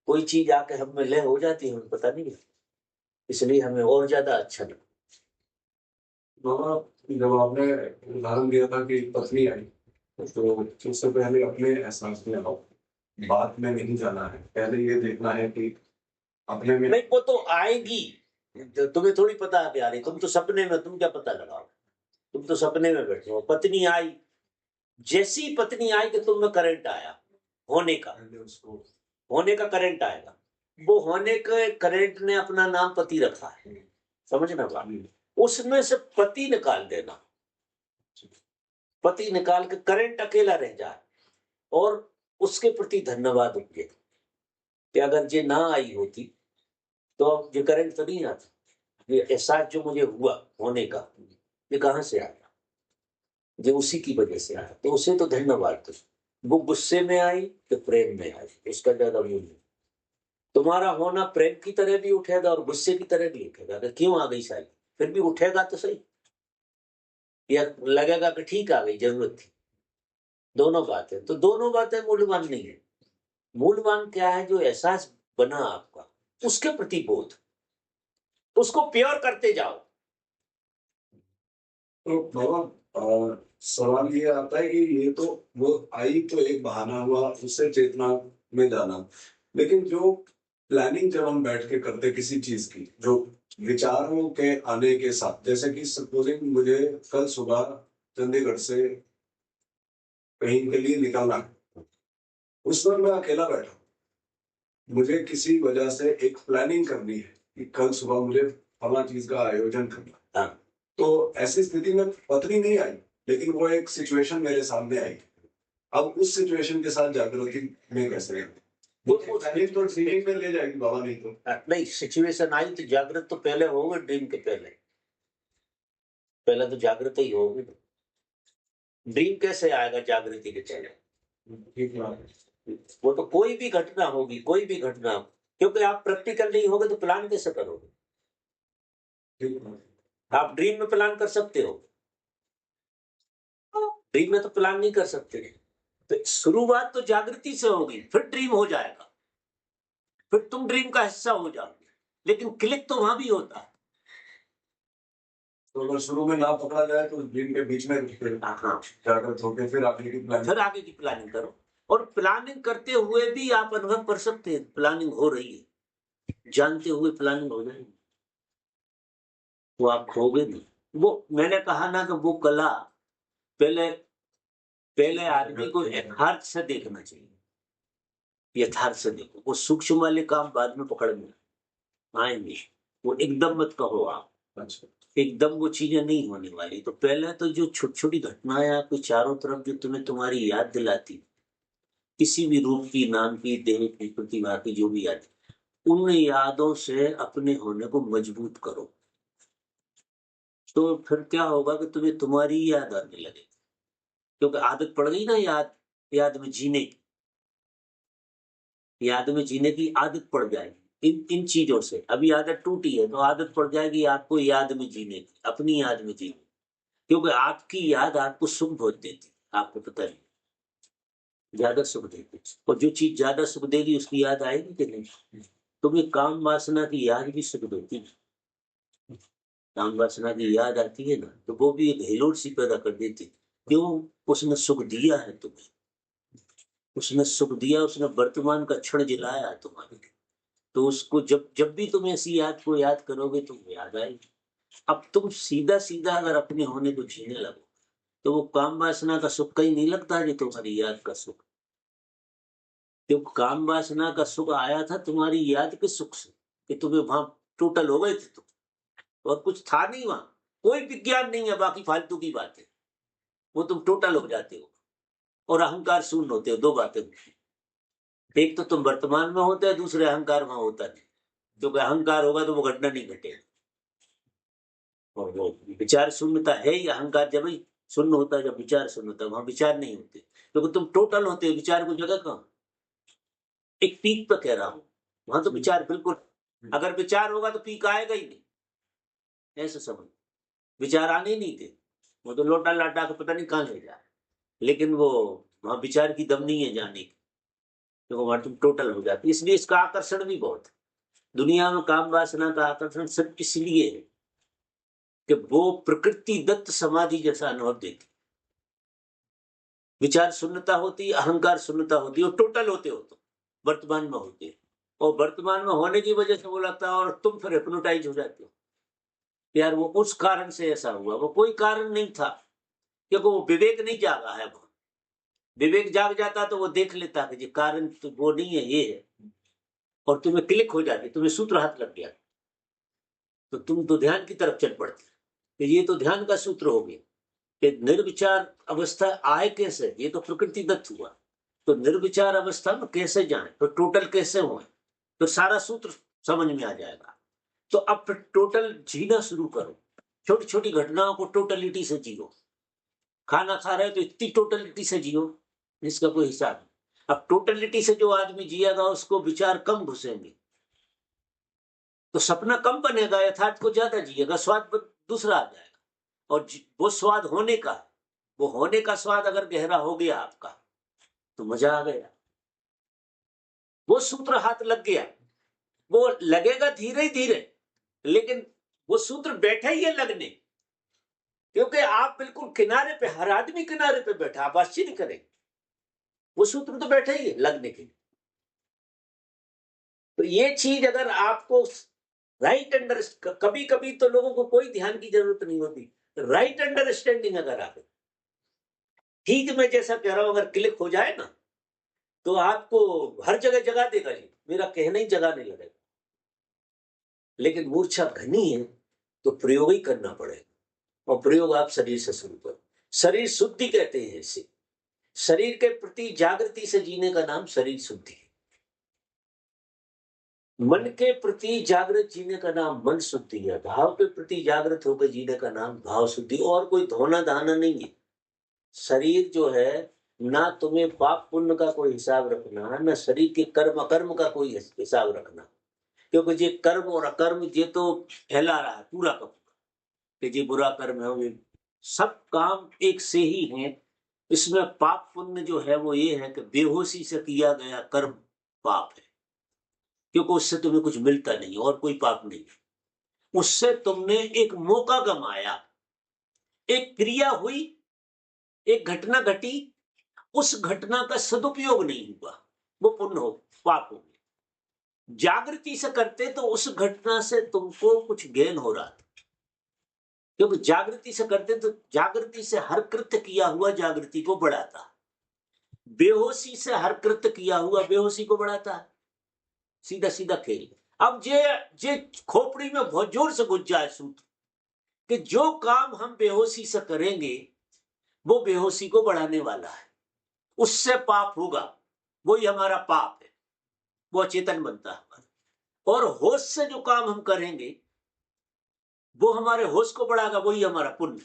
कोई चीज आके हम में लय हो जाती है, हमें पता नहीं है, इसलिए हमें और ज्यादा अच्छा लगता। बाबा, जब आपने उदाहरण दिया था कि पत्नी आई, तो उससे पहले अपने एहसास में आओ, बात में नहीं जाना है, पहले ये देखना है कि अपने में। नहीं, वो तो आएगी, तुम्हें थोड़ी पता है प्यारी, तुम तो सपने में, तुम क्या पता लगाओ, तुम तो सपने में बैठे हो। पत्नी आई, जैसी पत्नी आई कि तुम में करंट आया, होने का, उसको होने का करंट आएगा। वो होने के करंट ने अपना नाम पति रखा है, समझना बात। उसमें से पति निकाल देना, पति निकाल के करंट अकेला रह जाए, और उसके प्रति धन्यवाद होंगे कि अगर ये ना आई होती तो ये करंट तो नहीं आता, ये एहसास जो मुझे हुआ होने का, ये कहां से आया, ये उसी की वजह से आया, तो उसे तो धन्यवाद दो। वो गुस्से में आई तो प्रेम में आई, उसका ज्यादा मूल्य नहीं। तुम्हारा होना प्रेम की तरह भी उठेगा और गुस्से की तरह भी उठेगा कि क्यों आ गई साली, फिर भी उठेगा तो सही, या लगेगा कि ठीक आ गई, जरूरत थी। दोनों बातें, तो दोनों बातें मूल्यवान नहीं है। मूल्यवान क्या है? जो एहसास बना आपका, उसके प्रति बोध, उसको प्योर करते जाओ। तो बाबा, सवाल ये आता है कि ये तो वो आई तो एक बहाना हुआ उससे चेतना में जाना, लेकिन जो प्लानिंग जब हम बैठ के करते किसी चीज की, जो विचारों के आने के साथ, जैसे कि सपोजिंग मुझे कल सुबह चंडीगढ़ से कहीं के लिए निकलना है, उस वक्त मैं अकेला बैठा हूं, मुझे किसी वजह से एक प्लानिंग करनी है कि कल सुबह मुझे फला चीज का आयोजन करना है। तो ऐसी स्थिति में पत्नी नहीं आई, लेकिन वो एक सिचुएशन मेरे सामने आई। अब उस सिचुएशन के साथ जागृति में कैसे रहें? वो एक तो ड्रीमिंग में ले जाएगी बाबा, नहीं तो नहीं, सिचुएशन आई तो जागृत तो पहले होगा, ड्रीम के पहले, पहले तो जागृत ही होगी। ड्रीम कैसे आएगा जागृति के पहले? ठीक बात है। वो तो कोई भी घटना होगी, कोई भी घटना, क्योंकि आप प्रैक्टिकल नहीं होगे तो प्लान कैसे करोगे? ठीक बात है। आप ड्रीम में प्लान कर सकते हो, ड्रीम में तो प्लान नहीं कर सकते। तो शुरुआत तो जागृति से होगी, फिर ड्रीम हो जाएगा, फिर तुम ड्रीम का हिस्सा हो जाओगे, लेकिन क्लिक तो वहां भी होता है। तो अगर शुरू में ना पकड़ा जाए तो ड्रीम के बीच में फिर हाँ, जागृत होकर फिर आगे की प्लानिंग। फिर आगे की प्लानिंग करो, और प्लानिंग करते हुए भी आप अनुभव कर सकते हैं प्लानिंग हो रही है, जानते हुए प्लानिंग हो रही है, वो आप खोगे नहीं। वो मैंने कहा ना कि वो कला पहले, पहले आदमी को यथार्थ से देखना चाहिए, यथार्थ से देखो, वो सूक्ष्म वाले काम बाद में पकड़ में आएंगे, वो एकदम मत कहो आप, अच्छा। एकदम वो चीजें नहीं होने वाली। तो पहले तो जो छोटी छोटी घटनाएं आपके चारों तरफ जो तुम्हें तुम्हारी याद दिलाती, किसी भी रूप की, नाम की, देह की, प्रतिभा की, जो भी याद, उन यादों से अपने होने को मजबूत करो। तो फिर क्या होगा कि तुम्हें तुम्हारी याद आने लगेगी, क्योंकि आदत पड़ गई ना याद में जीने की, याद में जीने की आदत पड़ जाएगी इन इन चीजों से। अभी आदत टूटी है तो आदत पड़ जाएगी आपको याद में जीने की, अपनी याद में जीने की, क्योंकि आपकी याद आपको सुख बहुत देती, आपको पता नहीं, ज्यादा सुख देती। और जो चीज ज्यादा सुख देगी उसकी याद आएगी कि नहीं? तुम्हें काम वासना की याद भी सुख देती है, काम वासना की याद आती है ना, तो वो भी एक हिलोट सी पैदा कर देती। क्यों? उसने सुख दिया है तुम्हें, उसने सुख दिया, उसने वर्तमान का क्षण जिलाया है तुम्हारे लिए। तो उसको जब जब भी तुम ऐसी याद को याद करोगे तो याद आएगी। अब तुम सीधा सीधा अगर अपने होने को जीने लगो तो वो काम वासना का सुख कहीं नहीं लगता जो तुम्हारी याद का सुख। क्यों? काम वासना का सुख आया था तुम्हारी याद के सुख से, कि तुम्हें वहां टोटल हो गए थे तुम, और कुछ था नहीं वहां, कोई विज्ञान नहीं है, बाकी फालतू की बात है। वो तुम टोटल हो जाते हो और अहंकार शून्य होते हो। दो बातें होती हैं। एक तो तुम वर्तमान में होते हैं, दूसरे अहंकार वहां होता नहीं, क्योंकि अहंकार होगा तो वो घटना नहीं घटेगी। और वो विचार शून्यता है ही, अहंकार जब ही शून्य होता है जब विचार शून्य होता है, वहां विचार नहीं होते, क्योंकि तुम टोटल होते हो, विचार को जगह कहां। एक पीक पे कह रहा हूं, वहां तो विचार बिल्कुल, अगर विचार होगा तो पीक आएगा ही नहीं, ऐसे समझ। विचार आने ही नहीं थे, वो तो लोटा लाटा के पता नहीं कहां ले जाए, लेकिन वो वहां विचार की दम नहीं है जाने की, तो वहां तुम टोटल हो जाती। इसलिए इसका आकर्षण भी बहुत है दुनिया में, काम वासना का आकर्षण सिर्फ इसलिए है कि वो प्रकृति दत्त समाधि जैसा अनुभव देती। विचार शून्यता होती, अहंकार शून्यता होती, और टोटल होते हो तो वर्तमान में होते, और वर्तमान में होने की वजह से वो लगता है, और तुम फिर हिप्नोटाइज हो जाते हो यार वो उस कारण से ऐसा हुआ, वो कोई कारण नहीं था, क्योंकि वो विवेक नहीं जागा है। वो विवेक जाग जाता तो वो देख लेता कि ये कारण तो वो नहीं है, ये है, और तुम्हें क्लिक हो जाती, तुम्हें सूत्र हाथ लग गया, तो तुम तो ध्यान की तरफ चल पड़ते। तो ये तो ध्यान का सूत्र हो गया कि निर्विचार अवस्था आए कैसे, ये तो प्रकृति दत्त हुआ। तो निर्विचार अवस्था में कैसे जाए, तो टोटल कैसे हुए, तो सारा सूत्र समझ में आ जाएगा। तो अब फिर टोटल जीना शुरू करो, छोटी छोटी घटनाओं को टोटलिटी से जियो। खाना खा रहे हो तो इतनी टोटलिटी से जियो जिसका कोई हिसाब नहीं। अब टोटलिटी से जो आदमी जिएगा उसको विचार कम घुसेंगे, तो सपना कम बनेगा, यथार्थ को ज्यादा जिएगा, स्वाद दूसरा आ जाएगा। और वो स्वाद होने का, वो होने का स्वाद अगर गहरा हो गया आपका तो मजा आ गया, वो सूत्र हाथ लग गया। वो लगेगा धीरे धीरे, लेकिन वो सूत्र बैठा ही है लगने, क्योंकि आप बिल्कुल किनारे पे, हर आदमी किनारे पे बैठा, आप आश्चर्य करें, वो सूत्र तो बैठा ही है लगने के लिए। तो ये चीज अगर आपको राइट कभी कभी तो लोगों को कोई ध्यान की जरूरत नहीं होती, राइट अंडरस्टैंडिंग अगर आप ठीक, मैं जैसा कह रहा हूं, अगर क्लिक हो जाए ना तो आपको हर जगह जगा देगा, जी मेरा कहना ही जगा नहीं लगेगा। लेकिन मूर्छा घनी है तो प्रयोग ही करना पड़ेगा, और प्रयोग आप शरीर से शुरू करो। शरीर शुद्धि कहते हैं इसे, शरीर के प्रति जागृति से जीने का नाम शरीर शुद्धि है। मन के प्रति जागृत जीने का नाम मन शुद्धि है, भाव के प्रति जागृत होकर जीने का नाम भाव शुद्धि। और कोई धोना धाना नहीं है। शरीर जो है, ना तुम्हें पाप पुण्य का कोई हिसाब रखना, ना शरीर के कर्म अकर्म का कोई हिसाब रखना, क्योंकि ये कर्म और अकर्म ये तो फैला रहा है पूरा का पूरा, कि ये बुरा कर्म है, वो सब काम एक से ही है। इसमें पाप पुण्य जो है वो ये है कि बेहोशी से किया गया कर्म पाप है, क्योंकि उससे तुम्हें कुछ मिलता नहीं, और कोई पाप नहीं। उससे तुमने एक मौका गंवाया, एक क्रिया हुई, एक घटना घटी, उस घटना का सदुपयोग नहीं हुआ, वो पुण्य हो, पाप हो गया। जागृति से करते तो उस घटना से तुमको कुछ गेन हो रहा था, क्योंकि जागृति से करते तो जागृति से हर कृत्य किया हुआ जागृति को बढ़ाता, बेहोशी से हर कृत्य किया हुआ बेहोशी को बढ़ाता है। सीधा सीधा खेल। अब जे खोपड़ी में बहुत जोर से घुस जाए सूत्र कि जो काम हम बेहोशी से करेंगे वो बेहोशी को बढ़ाने वाला है, उससे पाप होगा, वही हमारा पाप है, वो अचेतन बनता है हमारा। और होश से जो काम हम करेंगे वो हमारे होश को बढ़ाएगा, वही हमारा पुण्य।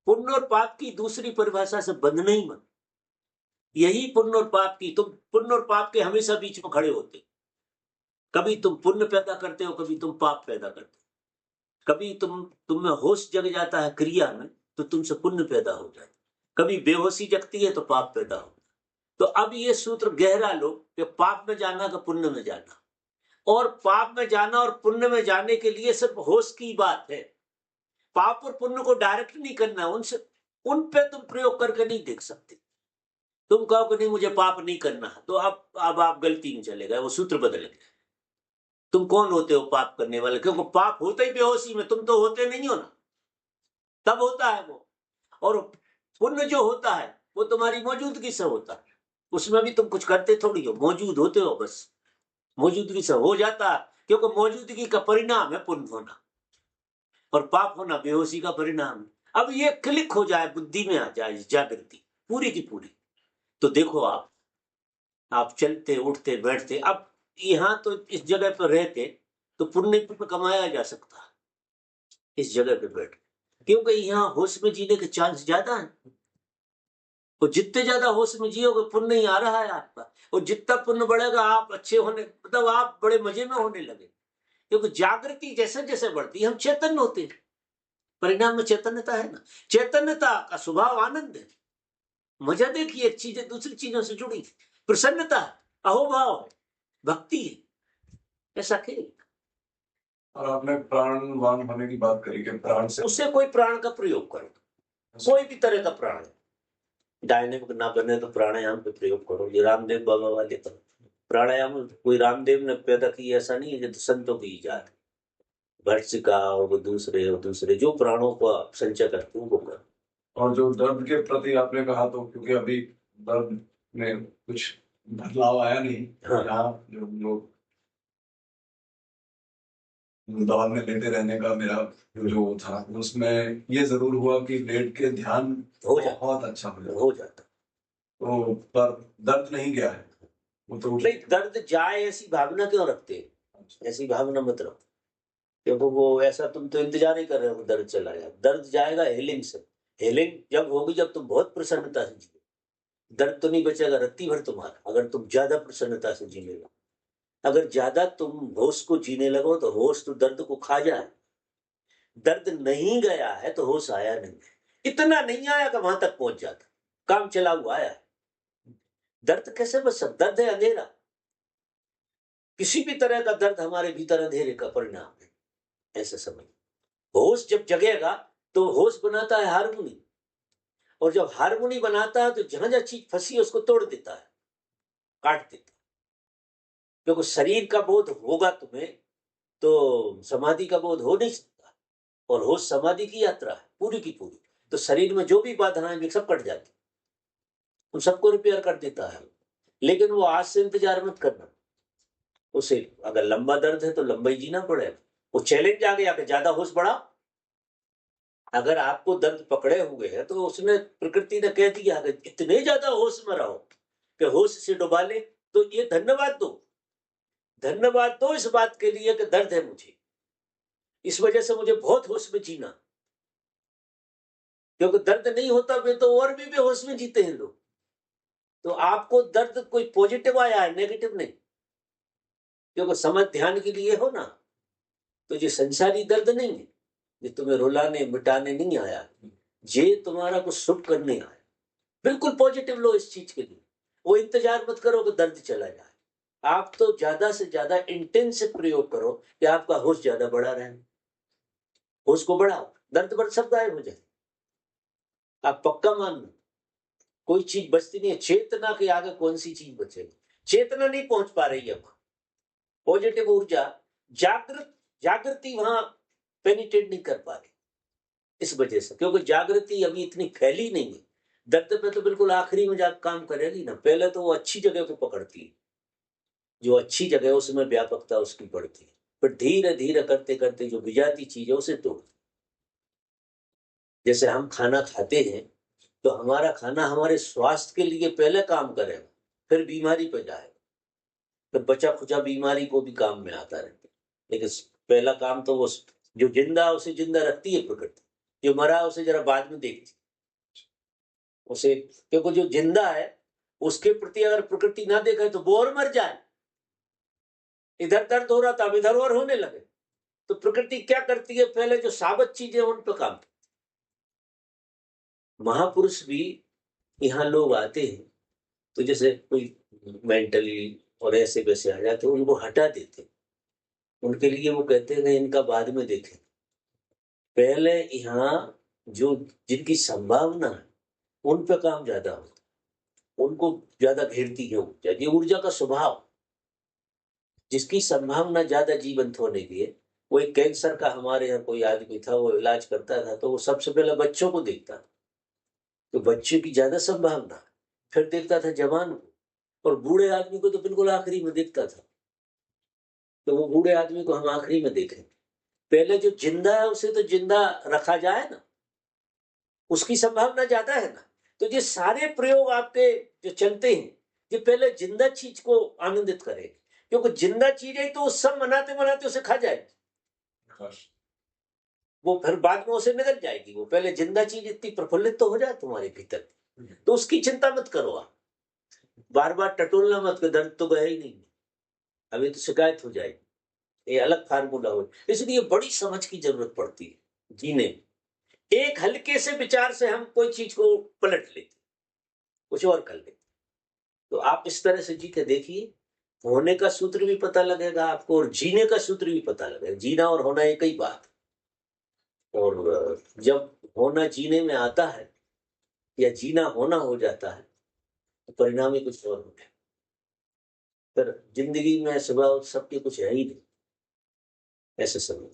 पुण्य और पाप की दूसरी परिभाषा से बंधना ही मत, यही पुण्य और पाप की, तुम पुण्य और पाप के हमेशा बीच में खड़े होते, कभी तुम पुण्य पैदा करते हो, कभी तुम पाप पैदा करते हो, कभी तुम में होश जग जाता है क्रिया में तो तुमसे पुण्य पैदा हो जाता, कभी बेहोशी जगती है तो पाप पैदा हो। तो अब ये सूत्र गहरा लो कि पाप में जाना का पुण्य में जाना, और पाप में जाना और पुण्य में जाने के लिए सिर्फ होश की बात है। पाप और पुण्य को डायरेक्ट नहीं करना, उनसे उन पे तुम प्रयोग करके नहीं देख सकते। तुम कहो कि नहीं मुझे पाप नहीं करना, तो अब आप गलती में चले गए, वो सूत्र बदल गए। तुम कौन होते हो पाप करने वाले? क्योंकि पाप होता ही बेहोशी में, तुम तो होते नहीं हो ना, तब होता है वो। और पुण्य जो होता है वो तुम्हारी मौजूदगी से होता है, उसमें भी तुम कुछ करते थोड़ी हो, मौजूद होते हो, बस मौजूदगी से हो जाता है। क्योंकि मौजूदगी का परिणाम है पुण्य होना, और पाप होना बेहोशी का परिणाम है। अब ये क्लिक हो जाए, बुद्धि में आ जाए जागृति पूरी की पूरी, तो देखो आप चलते उठते बैठते, अब यहाँ तो इस जगह पर रहते तो पुण्य कमाया जा सकता है इस जगह पे बैठ, क्योंकि यहाँ होश में जीने के चांस ज्यादा है। और जितने ज्यादा होश में जियोगे पुण्य ही आ रहा है आपका, और जितना पुण्य बढ़ेगा आप अच्छे होने, मतलब आप बड़े मजे में होने लगे। क्योंकि जागृति जैसे जैसे बढ़ती है हम चैतन्य होते हैं, परिणाम में चैतन्यता है ना। चैतन्यता का स्वभाव आनंद है, मजा देखिए, एक चीजें दूसरी चीजों से जुड़ी, प्रसन्नता, अहोभाव है, भक्ति है, ऐसा खेल। और आपने प्राणवान होने की बात करी कि प्राण से उससे कोई प्राण का प्रयोग करो, कोई भी तरह का प्राण, डायनेमिक ना बने तो प्राणायाम पे प्रयोग करो। ये रामदेव बाबा वाले तो प्राणायाम कोई रामदेव ने पैदा की ऐसा नहीं है, कि तो संतों की इजाद, भर्सिका और वो दूसरे जो प्राणों को संचय करते हैं वो करो। और जो दर्द के प्रति आपने कहा, तो क्योंकि अभी दर्द में कुछ बदलाव आया नहीं, हाँ। यहाँ जो लोग दवा में लेटे रहने का मेरा जो था उसमें ये जरूर हुआ कि लेट के ध्यान हो जाता, बहुत अच्छा हो जाता। तो पर दर्द नहीं गया है वो तो नहीं, दर्द जाए ऐसी भावना क्यों रखते हैं? ऐसी भावना मत रखो, क्योंकि वो ऐसा तुम तो इंतजार ही कर रहे हो दर्द चला जाए। दर्द जाएगा हीलिंग से। हीलिंग जब होगी जब तुम बहुत प्रसन्नता से जियो, दर्द तो नहीं बचेगा रत्ती भर तुम्हारा, अगर तुम ज्यादा प्रसन्नता से जीने लगो। अगर ज्यादा तुम होश को जीने लगो तो होश तो दर्द को खा जाए। दर्द नहीं गया है तो होश आया नहीं है, इतना नहीं आया कि वहां तक पहुंच जाता, काम चला हुआ आया। दर्द कैसे बच सकता? दर्द है अंधेरा, किसी भी तरह का दर्द हमारे भीतर अंधेरे का परिणाम है, ऐसे समझ। होश जब जगेगा तो होश बनाता है हारमोनी, और जब हारमोनी बनाता है तो जहां जहां चीज फंसी है उसको तोड़ देता है, काट देता है। क्योंकि शरीर का बोध होगा तुम्हें तो समाधि का बोध हो नहीं सकता, और होश समाधि की यात्रा है पूरी की पूरी। तो शरीर में जो भी बाधाएं सब कट जाती, उन सबको रिपेयर कर देता है। लेकिन वो आज से इंतजार मत करना, उसे अगर लंबा दर्द है तो लंबा ही जीना पड़ेगा। वो चैलेंज आ गया कि ज्यादा होश बढ़ा। अगर आपको दर्द पकड़े हुए है तो उसने, प्रकृति ने कह दिया कि इतने ज्यादा होश में रहो कि होश से डुबा ले, तो ये धन्यवाद दो, धन्यवाद दो इस बात के लिए कि दर्द है मुझे, इस वजह से मुझे बहुत होश में जीना। क्योंकि दर्द नहीं होता वे तो और भी बेहोश में जीते हैं लोग। तो आपको दर्द कोई पॉजिटिव आया है, नेगेटिव नहीं। क्योंकि समझ ध्यान के लिए हो ना, तो ये संसारी दर्द नहीं है, ये तुम्हें रुलाने मिटाने नहीं आया, ये तुम्हारा कुछ शुभ करने आया। बिल्कुल पॉजिटिव लो इस चीज के लिए, वो इंतजार मत करो कि दर्द चला जाए। आप तो ज्यादा से ज्यादा इंटेंसिव प्रयोग करो कि आपका होश ज्यादा बढ़ा रहे, होश को बढ़ाओ, दर्द पर सब गायब हो जाए। आप पक्का मान लो, कोई चीज बचती नहीं है। चेतना के आगे कौन सी चीज बचेगी? चेतना नहीं पहुंच पा रही है वहां, पॉजिटिव ऊर्जा, जागृति वहां पेनिट्रेट नहीं कर पा रही, इस वजह से। क्योंकि जागृति अभी इतनी फैली नहीं है। दर्द पे तो बिल्कुल आखिरी में जाकर काम करेगी ना, पहले तो वो अच्छी जगह को पकड़ती है, जो अच्छी जगह है उसमें व्यापकता उसकी बढ़ती है। पर धीरे धीरे करते करते जो विजाती चीज है उसे तोड़। जैसे हम खाना खाते हैं तो हमारा खाना हमारे स्वास्थ्य के लिए पहले काम करेगा, फिर बीमारी पे जाएगा, फिर बचा खुचा बीमारी को भी काम में आता रहता है। लेकिन पहला काम तो वो जो जिंदा है उसे जिंदा रखती है प्रकृति, जो मरा है उसे जरा बाद में देखती उसे, क्योंकि जो जिंदा है उसके प्रति अगर प्रकृति ना देखे तो वो और मर जाए। इधर दर्द हो रहा था, अब इधर और होने लगे, तो प्रकृति क्या करती है, पहले जो साबित चीजें उन पर काम। महापुरुष भी यहाँ लोग आते हैं तो जैसे कोई मेंटली और ऐसे वैसे आ जाते उनको हटा देते, उनके लिए वो कहते हैं इनका बाद में देखें। पहले यहाँ जो जिनकी संभावना है उन पे काम ज्यादा होता, उनको ज्यादा घेरती है ऊर्जा। ये ऊर्जा का स्वभाव, जिसकी संभावना ज्यादा जीवंत होने की है। वो एक कैंसर का हमारे यहाँ कोई आदमी था, वो इलाज करता था तो वो सबसे पहले बच्चों को देखता था, तो बच्चे की ज्यादा संभावना, फिर देखता था जवान को, और बूढ़े आदमी को तो बिल्कुल आखिरी में देखता था। तो वो बूढ़े आदमी को हम आखिरी में देखें, पहले जो जिंदा है उसे तो जिंदा रखा जाए ना, उसकी संभावना ज्यादा है ना। तो ये सारे प्रयोग आपके जो चलते हैं ये पहले जिंदा चीज को आनंदित करें, क्योंकि जिंदा चीज है तो वो सब मनाते मनाते उसे खा जाएगी, वो फिर बाद में उसे निकल जाएगी। वो पहले जिंदा चीज इतनी प्रफुल्लित तो हो जाए तुम्हारे भीतर, तो उसकी चिंता मत करो आप, बार बार टटोलना मत कर, दर्द तो गया ही नहीं, अभी तो शिकायत हो जाएगी, ये अलग फार्मूला हो। इसलिए बड़ी समझ की जरूरत पड़ती है जीने। एक हल्के से विचार से हम कोई चीज को पलट लेते, कुछ और कर लेते। तो आप इस तरह से जी के देखिए, होने का सूत्र भी पता लगेगा आपको और जीने का सूत्र भी पता लगेगा। जीना और होना एक ही बात, और जब होना जीने में आता है या जीना होना हो जाता है तो परिणाम ही कुछ और होता है। पर जिंदगी में स्वभाव सबके कुछ है ही नहीं, ऐसे समझ।